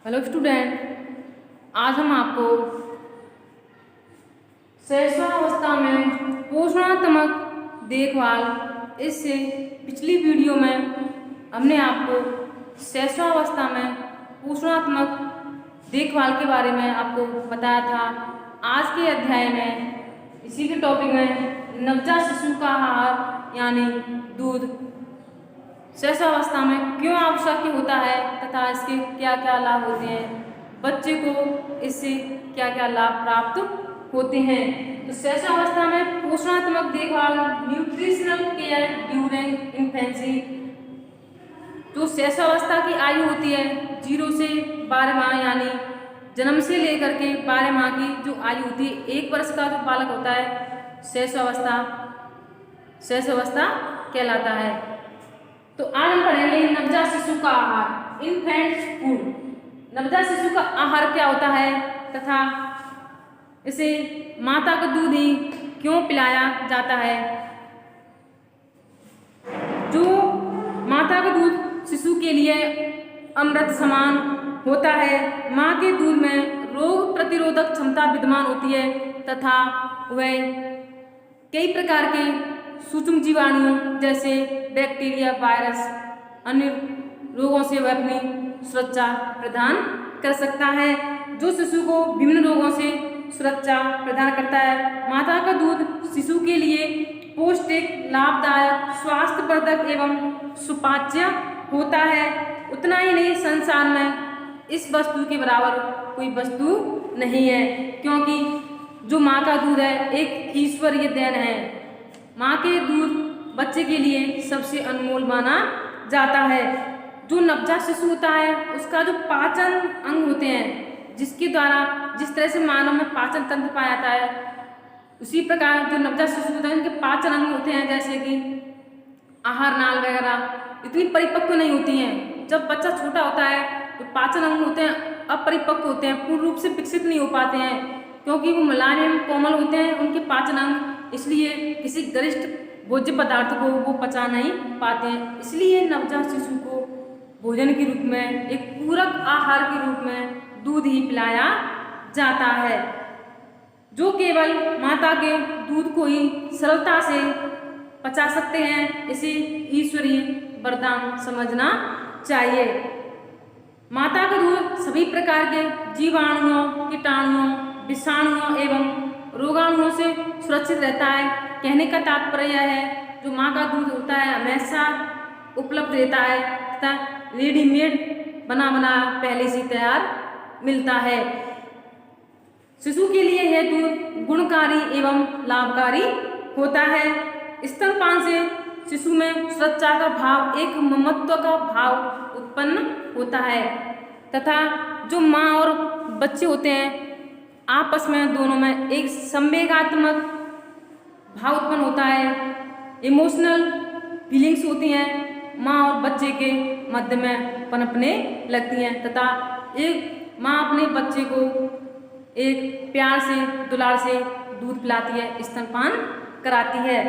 Hello student, आज हम आपको शैशवावस्था में पोषणात्मक देखभाल इससे पिछली वीडियो में हमने आपको शैशवावस्था में पोषणात्मक देखभाल के बारे में आपको बताया था। आज के अध्याय में इसी के टॉपिक में नवजात शिशु का आहार यानी दूध शैशवावस्था में क्यों आवश्यक होता है तथा इसके क्या क्या लाभ होते हैं, बच्चे को इससे क्या क्या लाभ प्राप्त होते हैं। तो शैशवावस्था में पोषणात्मक देखभाल न्यूट्रिशनल केयर ड्यूरिंग इन्फेंसी। जो शैशवावस्था की आयु होती है 0 से 12 माह यानी जन्म से लेकर के 12 माह की जो आयु होती है, 1 वर्ष का जो बालक होता है शैशवावस्था कहलाता है। तो आज हम पढ़ेंगे नवजात शिशु का आहार, इन्फेंट फूड। नवजात शिशु का आहार क्या होता है तथा इसे माता का दूध ही क्यों पिलाया जाता है। जो माता का दूध शिशु के लिए अमृत समान होता है। माँ के दूध में रोग प्रतिरोधक क्षमता विद्यमान होती है तथा वह कई प्रकार के सूक्ष्म जीवाणुओं जैसे बैक्टीरिया, वायरस, अन्य रोगों से वह अपनी सुरक्षा प्रदान कर सकता है, जो शिशु को विभिन्न रोगों से सुरक्षा प्रदान करता है। माता का दूध शिशु के लिए पौष्टिक, लाभदायक, स्वास्थ्यवर्धक एवं सुपाच्य होता है। उतना ही नहीं, संसार में इस वस्तु के बराबर कोई वस्तु नहीं है, क्योंकि जो माँ का दूध है एक ईश्वरीय देन है। माँ के दूध बच्चे के लिए सबसे अनमोल माना जाता है। जो नवजात शिशु होता है उसका जो पाचन अंग होते हैं, जिसके द्वारा जिस तरह से मानव में पाचन तंत्र पाया जाता है, उसी प्रकार जो नवजात शिशु होता है उनके पाचन अंग होते हैं, जैसे कि आहार नाल वगैरह इतनी परिपक्व नहीं होती हैं। जब बच्चा छोटा होता है तो पाचन अंग होते हैं अपरिपक्व होते हैं, पूर्ण रूप से विकसित नहीं हो पाते हैं, क्योंकि वो मुलायम कोमल होते हैं उनके पाचन अंग, इसलिए किसी गरिष्ठ भोज्य पदार्थ को वो पचा नहीं पाते हैं। इसलिए नवजात शिशु को भोजन के रूप में, एक पूरक आहार के रूप में दूध ही पिलाया जाता है, जो केवल माता के दूध को ही सरलता से पचा सकते हैं। इसे ईश्वरीय वरदान समझना चाहिए। माता का दूध सभी प्रकार के जीवाणुओं, कीटाणुओं, विषाणुओं एवं रोगाणुओं से सुरक्षित रहता है। कहने का तात्पर्य यह है, जो माँ का दूध होता है हमेशा उपलब्ध रहता है तथा रेडीमेड बना पहले से तैयार मिलता है। शिशु के लिए यह दूध गुणकारी एवं लाभकारी होता है। स्तनपान से शिशु में सुरक्षा का भाव, एक ममत्व का भाव उत्पन्न होता है तथा जो माँ और बच्चे होते हैं आपस में, दोनों में एक संवेगात्मक भाव उत्पन्न होता है। इमोशनल फीलिंग्स होती हैं, माँ और बच्चे के मध्य में पनपने लगती हैं तथा एक माँ अपने बच्चे को एक प्यार से, दुलार से दूध पिलाती है, स्तनपान कराती है।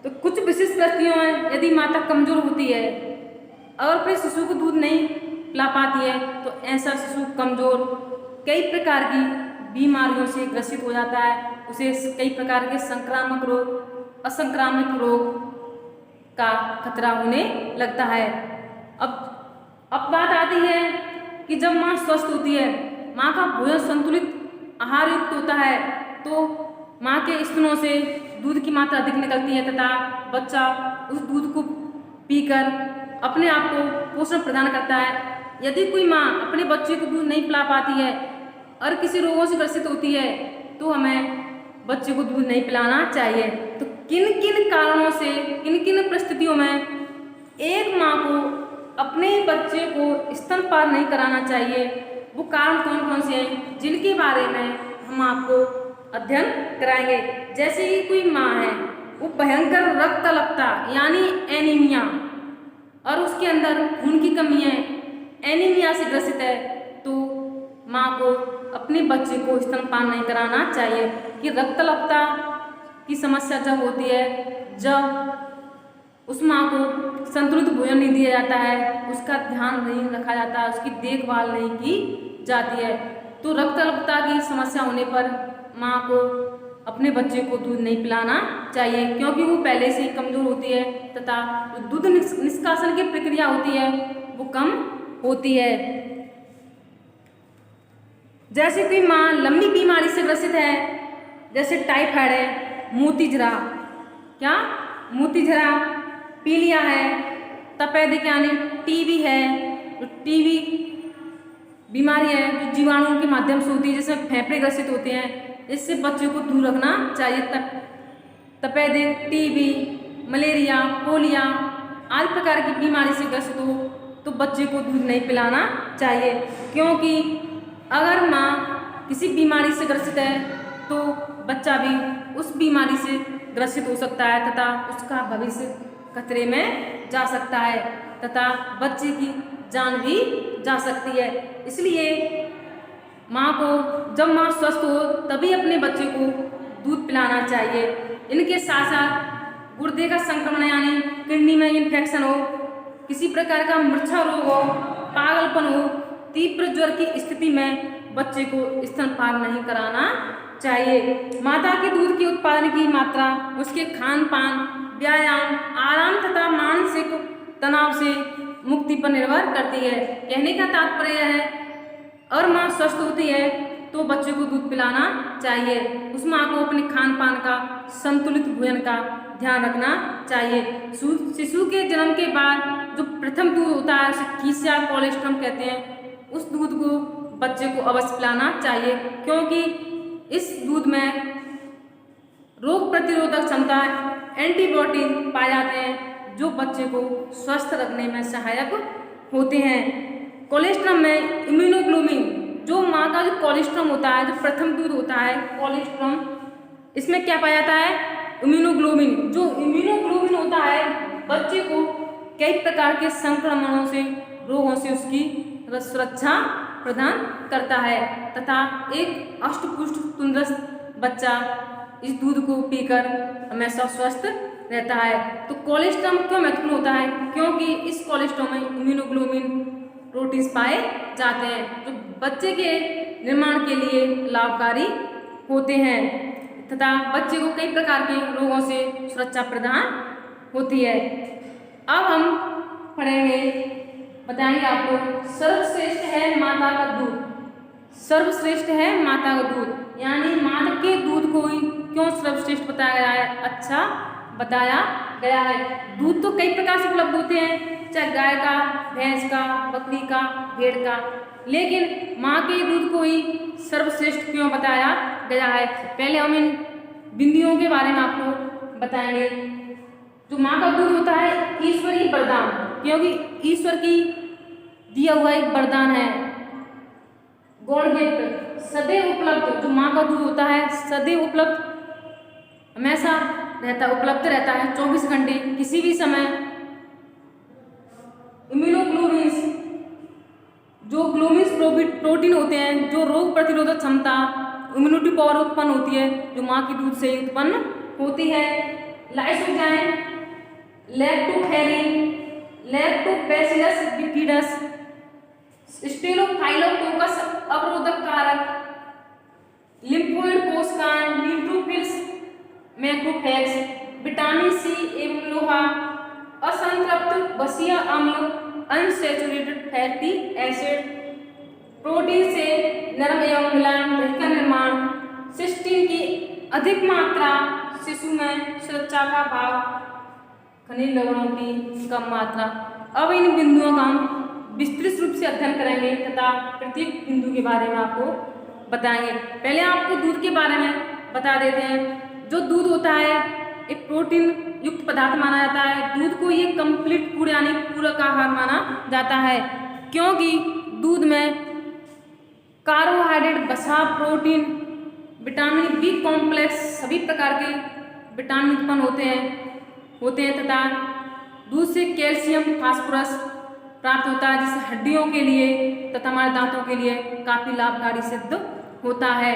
तो कुछ विशिष्ट परिस्थितियों में यदि माता कमजोर होती है और अपने शिशु को दूध नहीं पिला पाती है, तो ऐसा शिशु कमजोर कई प्रकार की बीमारियों से ग्रसित हो जाता है। उसे कई प्रकार के संक्रामक रोग, असंक्रामक रोग का खतरा होने लगता है। अब बात आती है कि जब माँ स्वस्थ होती है, माँ का भोजन संतुलित आहार युक्त होता है, तो माँ के स्तनों से दूध की मात्रा अधिक निकलती है तथा बच्चा उस दूध को पीकर अपने आप को पोषण प्रदान करता है। यदि कोई माँ अपने बच्चे को दूध नहीं पिला पाती है और किसी रोगों से ग्रसित होती है, तो हमें बच्चे को दूध नहीं पिलाना चाहिए। तो किन किन कारणों से, किन किन परिस्थितियों में एक माँ को अपने बच्चे को स्तनपान नहीं कराना चाहिए, वो कारण कौन कौन से हैं, जिनके बारे में हम आपको अध्ययन कराएंगे। जैसे ही कोई माँ है वो भयंकर रक्त अल्पता यानी एनीमिया, और उसके अंदर खून की कमी है, एनीमिया से ग्रसित है, तो माँ को अपने बच्चे को स्तनपान नहीं कराना चाहिए। कि रक्त अल्पता की समस्या जब होती है, जब उस माँ को संतुलित भोजन नहीं दिया जाता है, उसका ध्यान नहीं रखा जाता, उसकी देखभाल नहीं की जाती है, तो रक्त अल्पता की समस्या होने पर माँ को अपने बच्चे को दूध नहीं पिलाना चाहिए, क्योंकि वो पहले से ही कमजोर होती है तथा जो दूध निष्कासन की प्रक्रिया होती है वो कम होती है। जैसे कोई माँ लंबी बीमारी से ग्रसित है, जैसे टाइफाइड है, मोतीझरा, क्या मोतीझरा, पीलिया है, तपेदिक यानी टीबी है, जो टीबी बीमारी है जो जीवाणुओं के माध्यम से होती है, जिसमें फेफड़े ग्रसित होते हैं, इससे बच्चों को दूर रखना चाहिए। तपेदिक, टीबी, मलेरिया, पोलिया आदि प्रकार की बीमारी से ग्रसित हो तो बच्चे को दूध नहीं पिलाना चाहिए, क्योंकि अगर माँ किसी बीमारी से ग्रसित है तो बच्चा भी उस बीमारी से ग्रसित हो सकता है तथा उसका भविष्य खतरे में जा सकता है तथा बच्चे की जान भी जा सकती है। इसलिए माँ को जब माँ स्वस्थ हो तभी अपने बच्चे को दूध पिलाना चाहिए। इनके साथ साथ गुर्दे का संक्रमण यानी किडनी में इन्फेक्शन हो, किसी प्रकार का मूर्छा रोग हो, पागलपन हो, तीव्र ज्वर की स्थिति में बच्चे को स्तनपान नहीं कराना चाहिए। माता के दूध के उत्पादन की मात्रा उसके खान पान, व्यायाम, आराम तथा मानसिक तनाव से मुक्ति पर निर्भर करती है। कहने का तात्पर्य है और माँ स्वस्थ होती है तो बच्चे को दूध पिलाना चाहिए। उस माँ को अपने खान पान का संतुलित भोजन का ध्यान रखना चाहिए। शिशु के जन्म के बाद जो प्रथम दूध होता है उसे खीसिया कोलेस्ट्रम कहते हैं, उस दूध को बच्चे को अवश्य पिलाना चाहिए, क्योंकि इस दूध में रोग प्रतिरोधक क्षमता, एंटीबॉडी पाए जाते हैं जो बच्चे को स्वस्थ रखने में सहायक होते हैं। कोलेस्ट्रम में इम्यूनोग्लोबिन, जो माँ का जो कोलेस्ट्रम होता है, जो प्रथम दूध होता है कोलेस्ट्रम, इसमें क्या पाया जाता है? इम्यूनोग्लोबिन। जो इम्यूनोग्लोबिन होता है बच्चे को कई प्रकार के संक्रमणों से, रोगों से उसकी सुरक्षा प्रदान करता है तथा एक अष्टपुष्ट तंदुरुस्त बच्चा इस दूध को पीकर हमेशा स्वस्थ रहता है। तो कोलेस्ट्रम क्यों महत्वपूर्ण होता है? क्योंकि इस कोलेस्ट्रम में इम्यूनोग्लोबिन प्रोटीन्स पाए जाते हैं जो बच्चे के निर्माण के लिए लाभकारी होते हैं तथा बच्चे को कई प्रकार के रोगों से सुरक्षा प्रदान होती है। अब हम पढ़ेंगे, बताएंगे आपको सर्वश्रेष्ठ है माता का दूध। सर्वश्रेष्ठ है माता का दूध यानी माता के दूध को ही क्यों सर्वश्रेष्ठ बताया गया है? अच्छा बताया गया है। दूध तो कई प्रकार से उपलब्ध होते हैं, चाहे गाय का, भैंस का, बकरी का, भेड़ का, लेकिन माँ के दूध को ही सर्वश्रेष्ठ क्यों बताया गया है? पहले हम इन बिंदियों के बारे में आपको बताएंगे। जो माँ का दूध होता है ईश्वरीय वरदान, क्योंकि ईश्वर की दिया हुआ एक वरदान है, गॉड गिफ्ट, सदैव उपलब्ध। जो माँ का दूध होता है सदैव उपलब्ध, हमेशा रहता, उपलब्ध रहता है 24 घंटे किसी भी समय। इम्यूनोग्लोबिन्स, जो ग्लोबिन्स प्रोटीन होते हैं जो रोग प्रतिरोधक क्षमता, इम्यूनिटी पावर उत्पन्न होती है, जो माँ के दूध से उत्पन्न होती है। Lysozyme, lactoferrin, lactobacillus bifidus, staphylococcus अवरोधक कारक, लिम्फोइड कोशिकाएं, न्यूट्रोफिल्स, मैक्रोफेज, विटामिन सी एवं लोहा, असंतृप्त बसीय अम्ल, अनसैचुरेटेड फैटी एसिड, प्रोटीन से नरम एवं मुलायम दही का निर्माण, सिस्टीन की अधिक मात्रा, शिशु में सुरक्षा का भाव, खनिज लवणों की कम मात्रा। अब इन बिंदुओं का हम विस्तृत रूप से अध्ययन करेंगे तथा प्रत्येक बिंदु के बारे में आपको बताएंगे। पहले आपको दूध के बारे में बता देते हैं। जो दूध होता है एक प्रोटीन युक्त पदार्थ माना जाता है। दूध को ये कंप्लीट फूड यानी पूरक आहार माना जाता है, क्योंकि दूध में कार्बोहाइड्रेट, वसा, प्रोटीन, विटामिन बी कॉम्प्लेक्स, सभी प्रकार के विटामिन उत्पन्न होते हैं तथा दूध से कैल्शियम, फास्फोरस प्राप्त होता है, जिससे हड्डियों के लिए तथा हमारे दांतों के लिए काफ़ी लाभकारी सिद्ध होता है।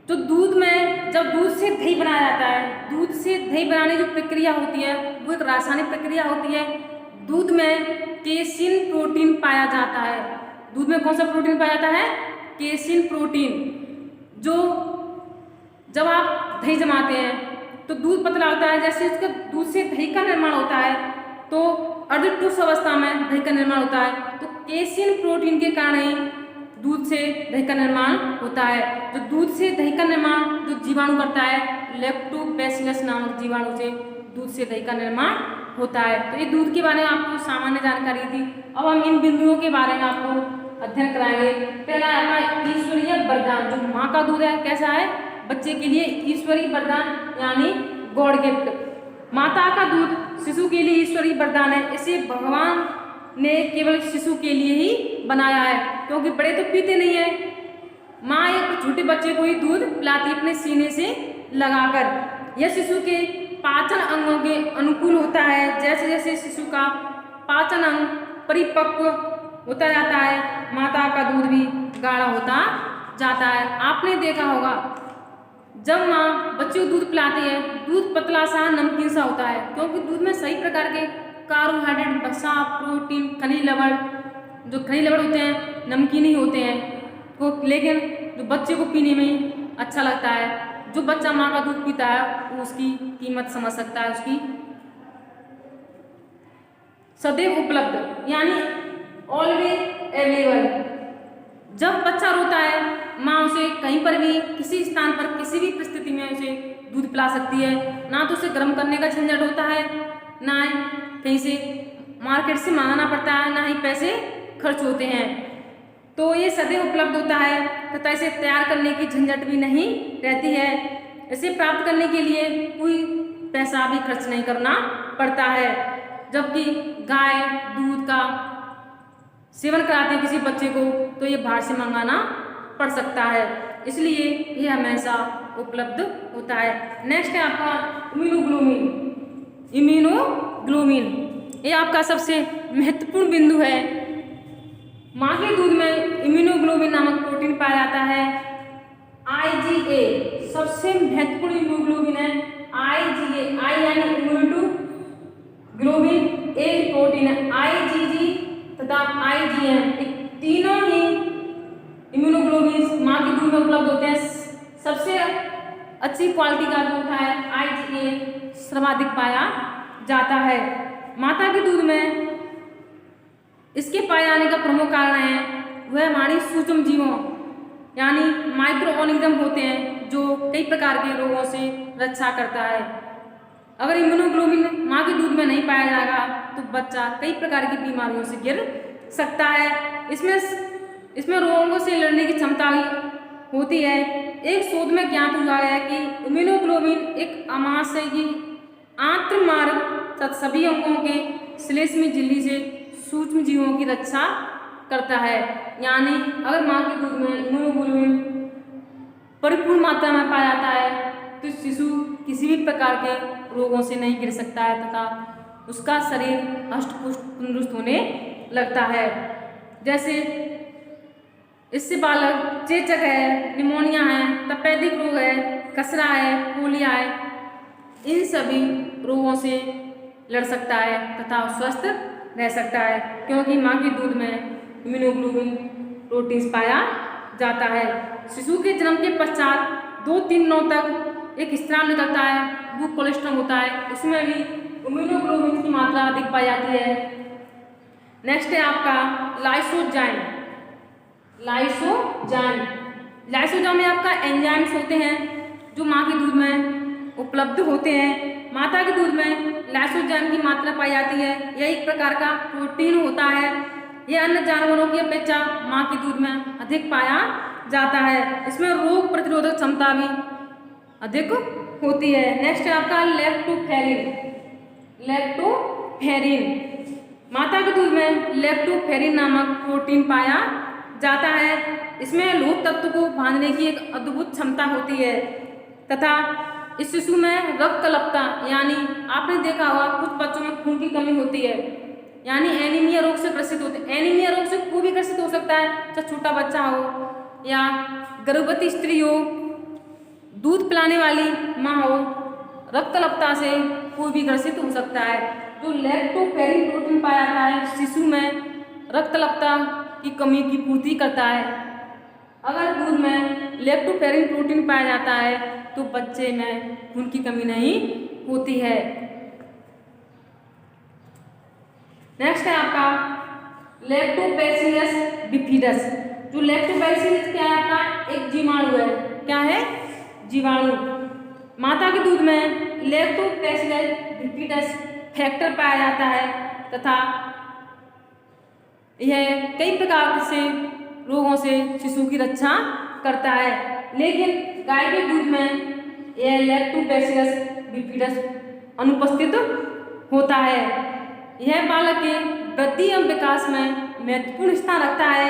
तो दूध में जब दूध से दही बनाया जाता है, दूध से दही बनाने की जो प्रक्रिया होती है वो एक रासायनिक प्रक्रिया होती है। दूध में केसिन प्रोटीन पाया जाता है। दूध में कौन सा प्रोटीन पाया जाता है? Casein protein. जो जब आप दही जमाते हैं तो दूध पतला होता है, जैसे उसके दूध से दही का निर्माण होता है तो अर्धठोस अवस्था में दही का निर्माण होता है। तो केसिन प्रोटीन के कारण ही दूध से दही का निर्माण होता है। जो दूध से दही का निर्माण जो जीवाणु करता है, लैक्टोबैसिलस नामक जीवाणु से दूध से दही का निर्माण होता है। तो ये दूध के बारे में आपको सामान्य जानकारी थी। अब हम इन बिंदुओं के बारे में आपको अध्ययन कराएंगे। पहला है आपका ईश्वरीय वरदान। जो माँ का दूध है कैसा है? बच्चे के लिए ईश्वरीय वरदान यानी गॉड गिफ्ट। माता का दूध शिशु के लिए ईश्वरीय वरदान है। इसे भगवान ने केवल शिशु के लिए ही बनाया है, क्योंकि बड़े तो पीते नहीं है। माँ एक छोटे बच्चे को ही दूध पिलाती अपने सीने से लगाकर। यह शिशु के पाचन अंगों के अनुकूल होता है। जैसे जैसे शिशु का पाचन अंग परिपक्व होता जाता है, माता का दूध भी गाढ़ा होता जाता है। आपने देखा होगा जब माँ बच्चे को दूध पिलाती है, दूध पतला सा नमकीन सा होता है, क्योंकि दूध में सही प्रकार के कार्बोहाइड्रेट, वसा, प्रोटीन, खनिज लवण, जो खनिज लवण होते हैं नमकीन ही होते हैं। तो लेकिन जो बच्चे को पीने में अच्छा लगता है, जो बच्चा माँ का दूध पीता है वो उसकी कीमत समझ सकता है, उसकी सदैव उपलब्ध यानी ऑलवेज अवेलेबल। जब बच्चा रोता है माँ उसे कहीं पर भी, किसी स्थान पर, किसी भी परिस्थिति में उसे दूध पिला सकती है। ना तो उसे गर्म करने का झंझट होता है, ना ही कहीं से मार्केट से मंगाना पड़ता है, ना ही पैसे खर्च होते हैं। तो ये सदैव उपलब्ध होता है तथा इसे तैयार करने की झंझट भी नहीं रहती है। इसे प्राप्त करने के लिए कोई पैसा भी खर्च नहीं करना पड़ता है। जबकि गाय दूध का सेवन कराते हैं किसी बच्चे को तो ये बाहर से मंगाना पड़ सकता है, इसलिए ये हमेशा उपलब्ध होता है। नेक्स्ट है आपका इम्यूनोग्लोबिन। इम्यूनोग्लोबिन ये आपका सबसे महत्वपूर्ण बिंदु है। माँ के दूध में इम्यूनोग्लोबिन नामक प्रोटीन पाया जाता है। IgA सबसे महत्वपूर्ण इम्यूनोग्लोबिन है। IgA, I यानी इम्यूनोग्लोबिन, A प्रोटीन है। IgG तथा IgM तीनों ही इम्यूनोग्लोबिन माँ के दूध में उपलब्ध होते हैं। सबसे अच्छी क्वालिटी का जो होता है IgA सर्वाधिक पाया जाता है। माता के दूध में इसके पाए जाने का प्रमुख कारण है वह हमारी सूक्ष्म जीवों यानी माइक्रो ऑर्गेनिज्म होते हैं जो कई प्रकार के रोगों से रक्षा करता है। अगर इम्यूनोग्लोबिन माँ के दूध में नहीं पाया जाएगा तो बच्चा कई प्रकार की बीमारियों से गिर सकता है। इसमें रोगों से लड़ने की क्षमता भी होती है। एक शोध में ज्ञात हुआ है कि इम्यूनोग्लोबिन एक आमाशय की आंत्रमार्ग तथा सभी अंगों के श्लेष्म झिल्ली से सूक्ष्म जीवों की रक्षा करता है। यानी अगर माँ के दूध में इम्यूनोग्लोबिन परिपूर्ण मात्रा में पाया जाता है तो शिशु किसी भी प्रकार के रोगों से नहीं गिर सकता है तथा उसका शरीर हष्ट-पुष्ट तंदुरुस्त होने लगता है। जैसे इससे बालक चेचक है, निमोनिया है, तपेदिक रोग है, खसरा है, पोलिया है, इन सभी रोगों से लड़ सकता है तथा स्वस्थ रह सकता है, क्योंकि माँ के दूध में इम्यूनोग्लोबिन प्रोटीन पाया जाता है। शिशु के जन्म के पश्चात 2-3 दिनों तक एक स्त्राव निकलता है, वो कोलेस्ट्रॉल होता है, उसमें भी इम्यूनोग्लोबिन की मात्रा अधिक पाई जाती है। नेक्स्ट है आपका लाइसोजाइम। लाइसोजाइम में आपका एंजाइम्स होते हैं जो माँ के दूध में उपलब्ध होते हैं। माता के दूध में लाइसोजाइम की मात्रा पाई जाती है। यह एक प्रकार का प्रोटीन होता है। यह अन्य जानवरों की अपेक्षा माँ के दूध में अधिक पाया जाता है। इसमें रोग प्रतिरोधक क्षमता भी अधिक होती है। नेक्स्ट है आपका लैक्टोफेरिन। माता के दूध में लैक्टोफेरिन नामक प्रोटीन पाया जाता है। इसमें लोह तत्व को बांधने की एक अद्भुत क्षमता होती है तथा इस शिशु में रक्त कलपता यानी आपने देखा होगा कुछ बच्चों में खून की कमी होती है यानी एनीमिया रोग से ग्रसित होते हैं। एनीमिया रोग से कोई भी ग्रसित हो सकता है, चाहे छोटा बच्चा हो या गर्भवती स्त्री हो दूध पिलाने वाली माँ हो, रक्तलपता से कोई भी ग्रसित हो सकता है। जो लैक्टोफेरिन प्रोटीन पाया जाता है शिशु में रक्तलपता की कमी की पूर्ति करता है। अगर दूध में लैक्टोफेरिन प्रोटीन पाया जाता है तो बच्चे में खून की कमी नहीं होती है। नेक्स्ट है आपका लैक्टोबैसिलस बिफिडस। जो लैक्टोबैसिलस क्या है आपका एक जीवाणु है। क्या है? जीवाणु। माता के दूध में लैक्टोबैसिलस बिफिडस फैक्टर पाया जाता है तथा यह कई प्रकार से रोगों से शिशु की रक्षा करता है। लेकिन गाय के दूध में यह लैक्टोबैसिलस बिफिडस अनुपस्थित होता है। यह बालक के वृद्धि एवं विकास में महत्वपूर्ण स्थान रखता है।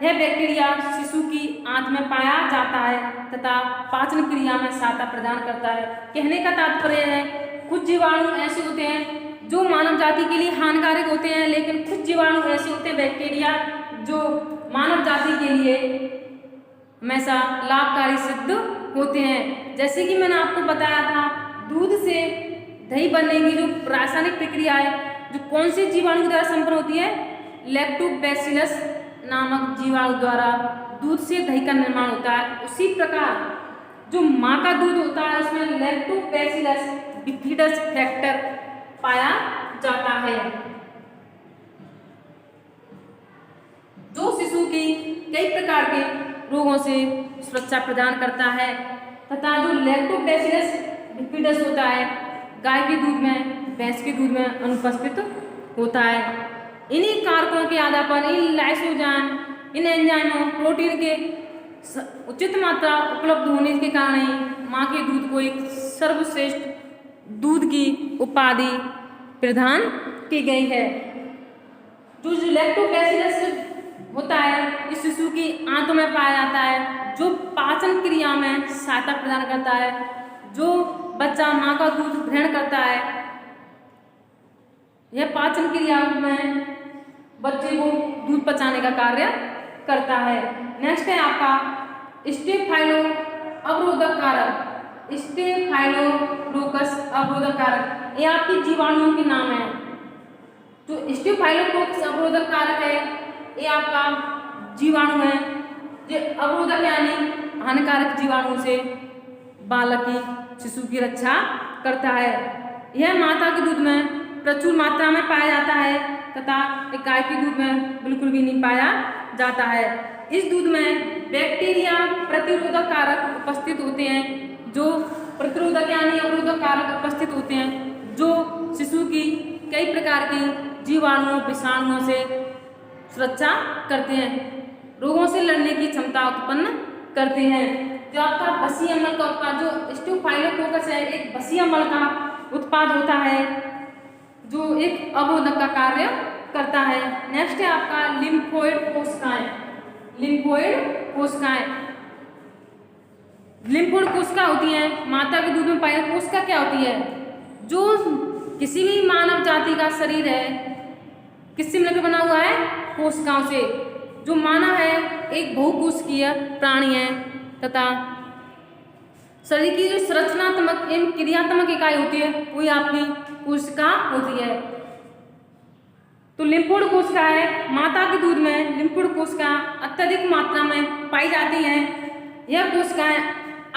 यह बैक्टीरिया शिशु की आंत में पाया जाता है तथा पाचन क्रिया में सहायता प्रदान करता है। कहने का तात्पर्य है कुछ जीवाणु ऐसे होते हैं जो मानव जाति के लिए हानिकारक होते हैं, लेकिन कुछ जीवाणु ऐसे होते हैं बैक्टीरिया जो मानव जाति के लिए हमेशा लाभकारी सिद्ध होते हैं। जैसे कि मैंने आपको बताया था दूध से दही बनने की जो रासायनिक प्रक्रिया है जो कौन से जीवाणु द्वारा संपन्न होती है? लैक्टोबैसिलस नामक जीवाणु द्वारा दूध से दही का निर्माण होता है। उसी प्रकार जो माँ का दूध होता है उसमें लैक्टोबैसिलस बिफिडस फैक्टर पाया जाता है जो शिशु की कई प्रकार के रोगों से सुरक्षा प्रदान करता है तथा जो लैक्टोबैसिलस बिफिडस होता है गाय के दूध में, भैंस के दूध में अनुपस्थित होता है। इन्हीं कारकों के आधार पर इन लाइसोजाइम, इन एंजाइमों, प्रोटीन के उचित मात्रा उपलब्ध होने के कारण ही माँ के दूध को एक सर्वश्रेष्ठ दूध की उपाधि प्रदान की गई है। जो लैक्टोबैसिलस होता है इस शिशु की आंतों में पाया जाता है जो पाचन क्रिया में सहायता प्रदान करता है। जो बच्चा माँ का दूध ग्रहण करता है यह पाचन क्रिया में बच्चे को दूध पचाने का कार्य करता है। नेक्स्ट है आपका स्टेफाइलो अवरोधक कारक, स्टेफाइलोकोकस अवरोधक कारक। ये आपकी जीवाणुओं के नाम है। जो स्टेफाइलोकोकस अवरोधक कारक है ये आपका जीवाणु है जो अवरोधक यानी हानिकारक जीवाणु से बालक की शिशु की रक्षा करता है। यह माता के दूध में प्रचुर मात्रा में पाया जाता है तथा गाय के दूध में बिल्कुल भी नहीं पाया जाता है। इस दूध में बैक्टीरिया प्रतिरोधक कारक उपस्थित होते हैं जो प्रतिरोधक यानी अवरोधक कारक उपस्थित होते हैं जो शिशु की कई प्रकार की जीवाणुओं, विषाणुओं से सुरक्षा करते हैं, रोगों से लड़ने की क्षमता उत्पन्न करते हैं। जो आपका बसी अम्ल का उत्पाद जो स्टेफाइलोकोकस है एक बसी अम्ल का उत्पाद होता है जो एक अवरोधक का कार्य करता है। नेक्स्ट है आपका लिम्फोइड कोशिकाएं। लिम्फोइड कोशिकाएं, लिम्फोइड कोशिका होती है माता के दूध में पाई कोशिका क्या होती है? जो किसी भी मानव जाति का शरीर है किससे मिलकर बना हुआ है? कोशिकाओं से। जो मानव है एक बहुकोशिकीय प्राणी है तथा शरीर की जो संरचनात्मक एवं क्रियात्मक इकाई होती है वही आपकी कोशिका होती है। तो लिम्फोइड कोशिका है माता के दूध में लिम्फोइड कोशिका अत्यधिक मात्रा में पाई जाती है। यह कोशिकाएं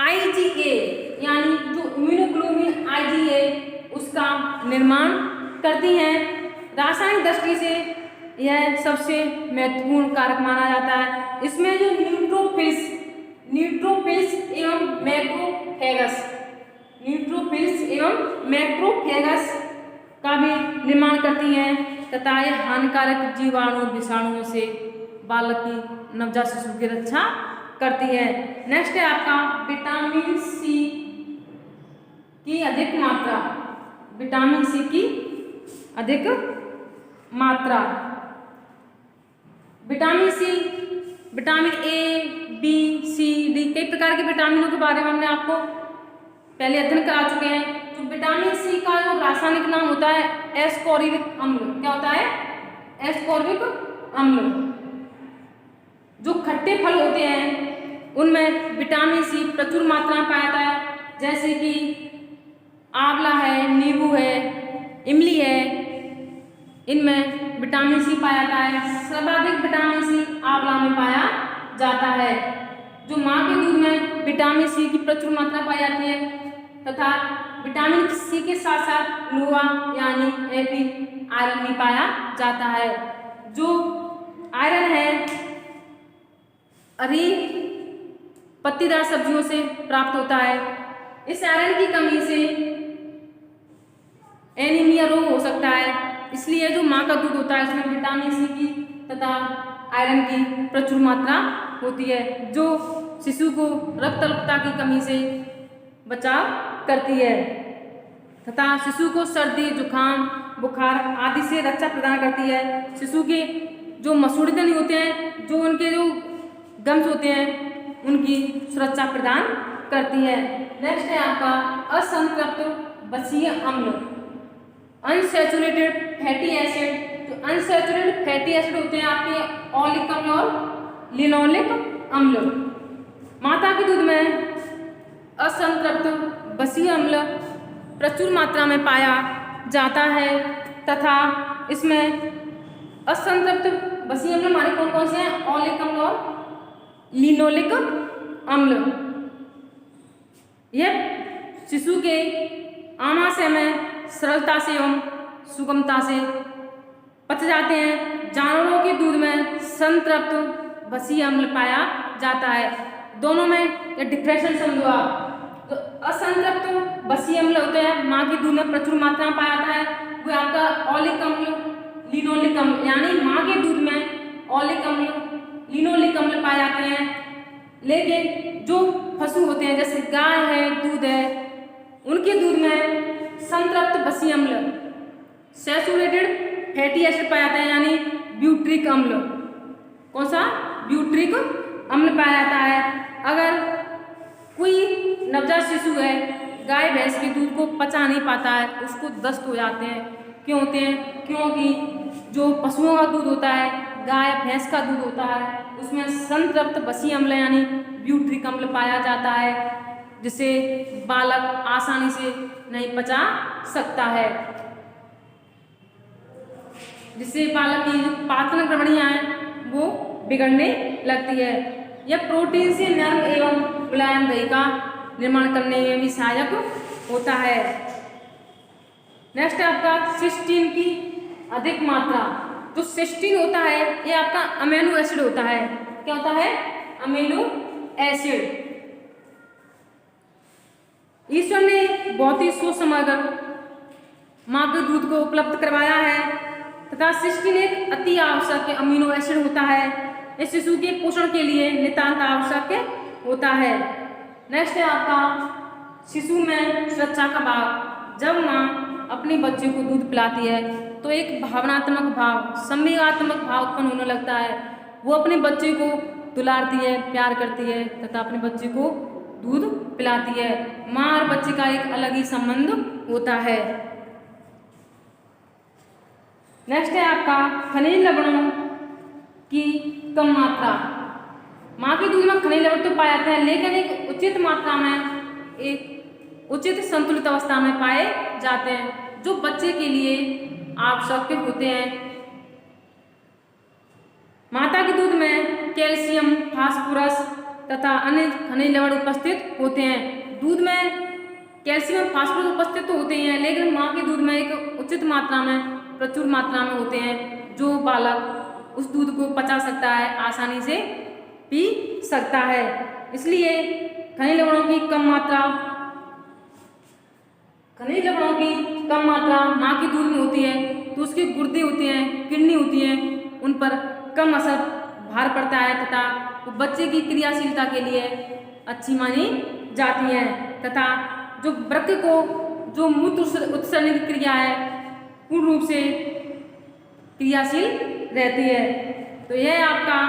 IgA यानी जो इम्यूनोग्लोबुलिन IgA उसका निर्माण करती हैं। रासायनिक दृष्टि से यह सबसे महत्वपूर्ण कारक माना जाता है। इसमें जो न्यूट्रोफिल्स एवं मैक्रोफेगस का भी निर्माण करती हैं तथा यह हानिकारक जीवाणु, विषाणुओं से बालक की नवजात शिशु की रक्षा करती है। नेक्स्ट है आपका विटामिन सी की अधिक मात्रा। विटामिन सी की अधिक मात्रा, vitamin C, vitamin A, B, C, D कई प्रकार के विटामिनों के बारे में हमने आपको पहले अध्ययन करा चुके हैं। तो विटामिन सी का जो रासायनिक नाम होता है एस्कॉर्बिक अम्ल। क्या होता है? एस्कॉर्बिक अम्ल। जो खट्टे फल होते हैं उनमें विटामिन सी प्रचुर मात्रा में पाया जाता है, जैसे कि आंवला है, नींबू है, इमली है, इनमें विटामिन सी पाया जाता है। सर्वाधिक विटामिन सी आंवला में पाया जाता है। जो माँ के दूध में विटामिन सी की प्रचुर मात्रा पाई जाती है तथा विटामिन सी के साथ साथ लोहा यानी Fe आयरन भी पाया जाता है। जो आयरन है हरी पत्तीदार सब्जियों से प्राप्त होता है। इस आयरन की कमी से एनीमिया रोग हो सकता है, इसलिए जो माँ का दूध होता है उसमें विटामिन सी की तथा आयरन की प्रचुर मात्रा होती है, जो शिशु को रक्त अल्पता की कमी से बचाव करती है तथा शिशु को सर्दी, जुखाम, बुखार आदि से रक्षा प्रदान करती है। शिशु के जो मसूड़े होते हैं, जो उनके जो गम्स होते हैं, उनकी सुरक्षा प्रदान करती है। नेक्स्ट है आपका असंतृप्त बसीय अम्ल, अनसैचुरेटेड फैटी एसिड। जो अनसैचुरेटेड फैटी एसिड होते हैं आपके ऑलिक अम्ल और लिनोलिक अम्ल। माता के दूध में असंतृप्त बसीय अम्ल प्रचुर मात्रा में पाया जाता है तथा इसमें असंतृप्त बसीय अम्ल हमारे कौन कौन से हैं? ऑलिक अम्ल और लिनोलिक अम्ल। यह शिशु के आमाशय में सरलता से एवं सुगमता से पच जाते हैं। जानवरों के दूध में संतृप्त बसीय अम्ल पाया जाता है। दोनों में ये डिफरेंशिएशन समझो आप। तो असंतृप्त बसीय अम्ल होते हैं माँ के दूध में प्रचुर मात्रा में पाया जाता है, वो आपका ऑलिक अम्ल, लिनोलिक अम्ल, यानी माँ के दूध में ऑलिक अम्ल, लिनोलिक अम्ल पाए जाते हैं। लेकिन जो पशु होते हैं जैसे गाय है, दूध है, उनके दूध में संतृप्त बसीय अम्ल, सैचुरेटेड फैटी एसिड पाया जाता है, यानी ब्यूट्रिक अम्ल। कौन सा? ब्यूट्रिक अम्ल पाया जाता है। अगर कोई नवजात शिशु है, गाय भैंस के दूध को पचा नहीं पाता है, उसको दस्त हो जाते हैं। क्यों होते हैं? क्योंकि जो पशुओं का दूध होता है, गाय भैंस का दूध होता है, उसमें संतृप्त बसीय अम्ल यानी ब्यूट्रिक अम्ल पाया जाता है, जिसे बालक आसानी से नहीं पचा सकता है, जिससे बालक की पाचन प्रणालियाँ हैं वो बिगड़ने लगती है। यह प्रोटीन से नर्म एवं मुलायम दही का निर्माण करने में भी सहायक होता है। नेक्स्ट है आपका सिस्टीन की अधिक मात्रा। जो सिस्टीन होता है ये आपका अमीनो एसिड होता है। क्या होता है? Amino acid. ईश्वर ने बहुत ही सोच समझकर माँ के दूध को उपलब्ध करवाया है तथा सिस्टीन एक अति आवश्यक अमीनो एसिड होता है। इस शिशु के पोषण के लिए नितांत आवश्यक होता है। नेक्स्ट है आपका शिशु में सुरक्षा का भाव। जब माँ अपने बच्चे को दूध पिलाती है तो एक भावनात्मक भाव, संवेगात्मक भाव उत्पन्न होने लगता है। वो अपने बच्चे को दुलारती है, प्यार करती है तथा अपने बच्चे को दूध पिलाती है। माँ और बच्चे का एक अलग ही संबंध होता है। नेक्स्ट है आपका खनिज लवणों की कम मात्रा। माँ के दूध में खनिज लवण तो पाए जाते हैं, लेकिन एक उचित मात्रा में, एक उचित संतुलित अवस्था में पाए जाते हैं, जो बच्चे के लिए आवश्यक होते हैं। माता के दूध में कैल्शियम, फास्फोरस तथा अन्य खनिज लवण उपस्थित होते हैं। दूध में कैल्शियम, फास्फोरस उपस्थित तो होते हैं, लेकिन माँ के दूध में एक उचित मात्रा में, प्रचुर मात्रा में होते हैं, जो बालक उस दूध को पचा सकता है, आसानी से पी सकता है। इसलिए खनिज लवणों की कम मात्रा, खनिज लवणों की कम मात्रा माँ के दूध में होती है तो उसके गुर्दे होते हैं, किडनी होती है, उन पर कम असर भार पड़ता है तथा वो बच्चे की क्रियाशीलता के लिए अच्छी मानी जाती है तथा जो वृक्क को, जो मूत्र उत्सर्जन की क्रिया है, पूर्ण रूप से क्रियाशील रहती है। तो यह आपका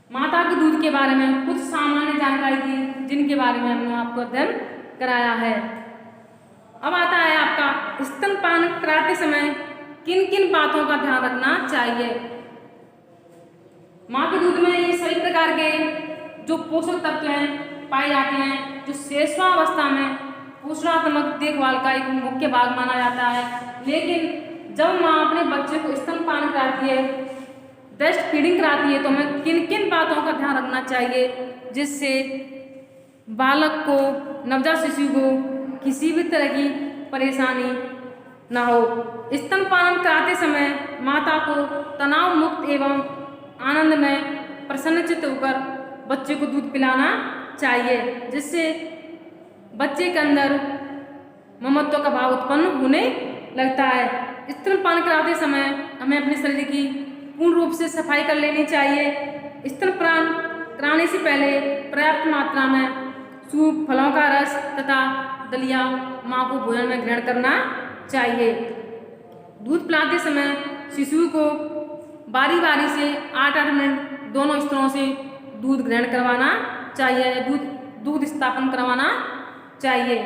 माता के दूध के बारे में कुछ सामान्य जानकारी थी, जिनके बारे में हमने आपको अध्ययन कराया है। अब आता है आपका स्तनपान कराते समय किन किन बातों का ध्यान रखना चाहिए। माँ के दूध में ये सभी प्रकार के जो पोषक तत्व हैं पाए जाते हैं, जो शिशुआवस्था में पोषणात्मक देखभाल का एक मुख्य भाग माना जाता है। लेकिन जब माँ अपने बच्चे को स्तनपान कराती है, ब्रेस्ट फीडिंग कराती है, तो हमें किन किन बातों का ध्यान रखना चाहिए जिससे बालक को, नवजात शिशु को किसी भी तरह की परेशानी ना हो। स्तनपान कराते समय माता को तनाव मुक्त एवं आनंदमय प्रसन्नचित्त होकर बच्चे को दूध पिलाना चाहिए, जिससे बच्चे के अंदर ममत्व का भाव उत्पन्न होने लगता है। स्तनपान कराते समय हमें अपने शरीर की पूर्ण रूप से सफाई कर लेनी चाहिए। स्तनपान कराने से पहले पर्याप्त मात्रा में सूप, फलों का रस तथा दलिया माँ को भोजन में ग्रहण करना चाहिए। दूध पिलाते समय शिशु को बारी बारी से 8-8 मिनट दोनों स्तरों से दूध ग्रहण करवाना चाहिए, दूध स्थापन करवाना चाहिए।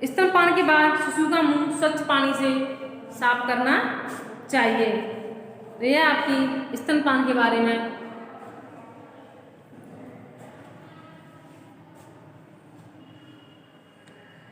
स्तनपान के बाद शिशु का मुंह स्वच्छ पानी से साफ करना चाहिए। यह आपकी स्तनपान के बारे में